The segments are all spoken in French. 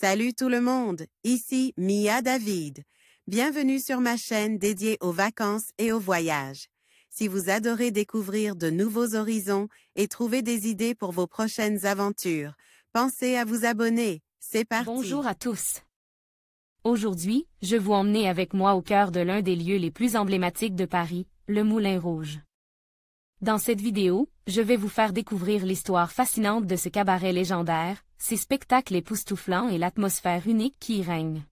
Salut tout le monde, ici Mia David. Bienvenue sur ma chaîne dédiée aux vacances et aux voyages. Si vous adorez découvrir de nouveaux horizons et trouver des idées pour vos prochaines aventures, pensez à vous abonner. C'est parti! Bonjour à tous. Aujourd'hui, je vous emmener avec moi au cœur de l'un des lieux les plus emblématiques de Paris, le Moulin Rouge. Dans cette vidéo, je vais vous faire découvrir l'histoire fascinante de ce cabaret légendaire, ses spectacles époustouflants et l'atmosphère unique qui y règne.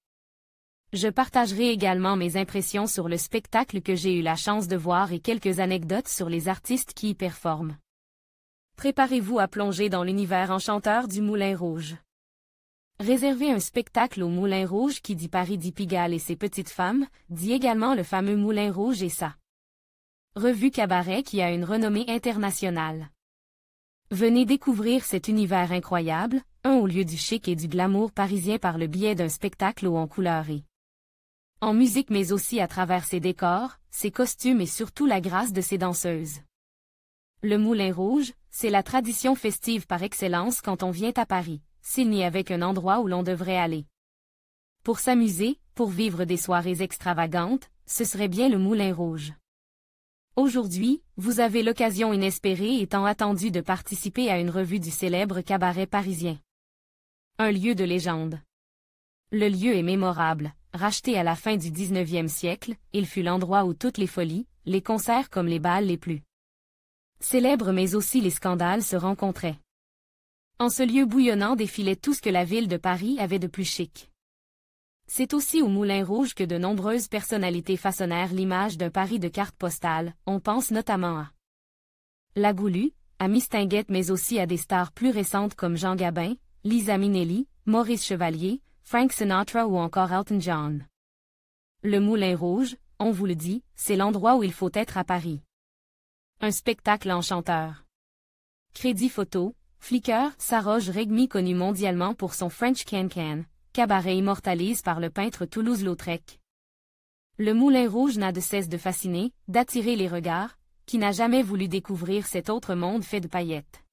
Je partagerai également mes impressions sur le spectacle que j'ai eu la chance de voir et quelques anecdotes sur les artistes qui y performent. Préparez-vous à plonger dans l'univers enchanteur du Moulin Rouge. Réserver un spectacle au Moulin Rouge qui dit Paris dit Pigalle et ses petites femmes, dit également le fameux Moulin Rouge et sa revue cabaret qui a une renommée internationale. Venez découvrir cet univers incroyable, un haut lieu du chic et du glamour parisien par le biais d'un spectacle haut en couleurs et en musique mais aussi à travers ses décors, ses costumes et surtout la grâce de ses danseuses. Le Moulin Rouge, c'est la tradition festive par excellence quand on vient à Paris, s'il n'y avait qu'un endroit où l'on devrait aller pour s'amuser, pour vivre des soirées extravagantes, ce serait bien le Moulin Rouge. Aujourd'hui, vous avez l'occasion inespérée et tant attendue de participer à une revue du célèbre cabaret parisien. Un lieu de légende. Le lieu est mémorable, racheté à la fin du 19e siècle, il fut l'endroit où toutes les folies, les concerts comme les bals les plus célèbres mais aussi les scandales se rencontraient. En ce lieu bouillonnant défilait tout ce que la ville de Paris avait de plus chic. C'est aussi au Moulin Rouge que de nombreuses personnalités façonnèrent l'image d'un Paris de carte postale, on pense notamment à La Goulue, à Mistinguett mais aussi à des stars plus récentes comme Jean Gabin, Liza Minnelli, Maurice Chevalier, Frank Sinatra ou encore Elton John. Le Moulin Rouge, on vous le dit, c'est l'endroit où il faut être à Paris. Un spectacle enchanteur. Crédit photo, Flickr, Saroge Regmi connu mondialement pour son French Can-Can. Cabaret immortalise par le peintre Toulouse-Lautrec. Le Moulin Rouge n'a de cesse de fasciner, d'attirer les regards, qui n'a jamais voulu découvrir cet autre monde fait de paillettes,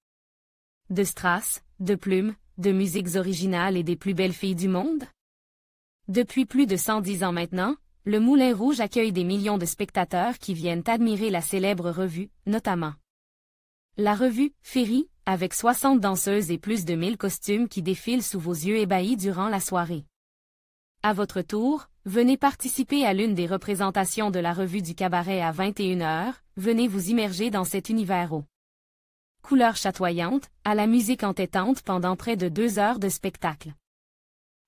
de strass, de plumes, de musiques originales et des plus belles filles du monde? Depuis plus de 110 ans maintenant, le Moulin Rouge accueille des millions de spectateurs qui viennent admirer la célèbre revue, notamment la revue Féerie, avec 60 danseuses et plus de 1000 costumes qui défilent sous vos yeux ébahis durant la soirée. À votre tour, venez participer à l'une des représentations de la revue du cabaret à 21h, venez vous immerger dans cet univers aux couleurs chatoyantes, à la musique entêtante pendant près de 2 heures de spectacle.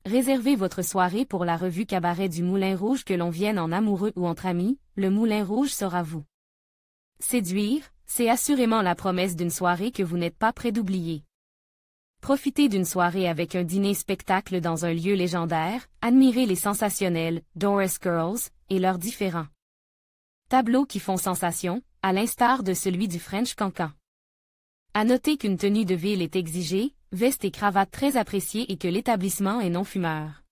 Réservez votre soirée pour la revue cabaret du Moulin Rouge que l'on vienne en amoureux ou entre amis, le Moulin Rouge saura vous séduire. C'est assurément la promesse d'une soirée que vous n'êtes pas près d'oublier. Profitez d'une soirée avec un dîner-spectacle dans un lieu légendaire, admirez les sensationnels Doris Girls et leurs différents tableaux qui font sensation, à l'instar de celui du French Cancan. À noter qu'une tenue de ville est exigée, veste et cravate très appréciée et que l'établissement est non-fumeur.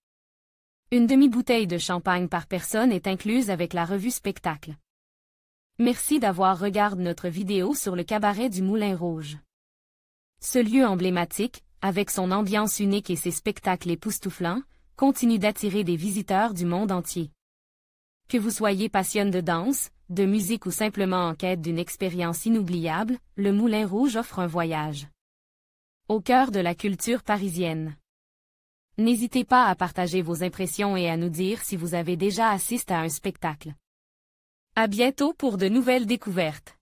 Une demi-bouteille de champagne par personne est incluse avec la revue spectacle. Merci d'avoir regardé notre vidéo sur le cabaret du Moulin Rouge. Ce lieu emblématique, avec son ambiance unique et ses spectacles époustouflants, continue d'attirer des visiteurs du monde entier. Que vous soyez passionné de danse, de musique ou simplement en quête d'une expérience inoubliable, le Moulin Rouge offre un voyage au cœur de la culture parisienne. N'hésitez pas à partager vos impressions et à nous dire si vous avez déjà assisté à un spectacle. À bientôt pour de nouvelles découvertes.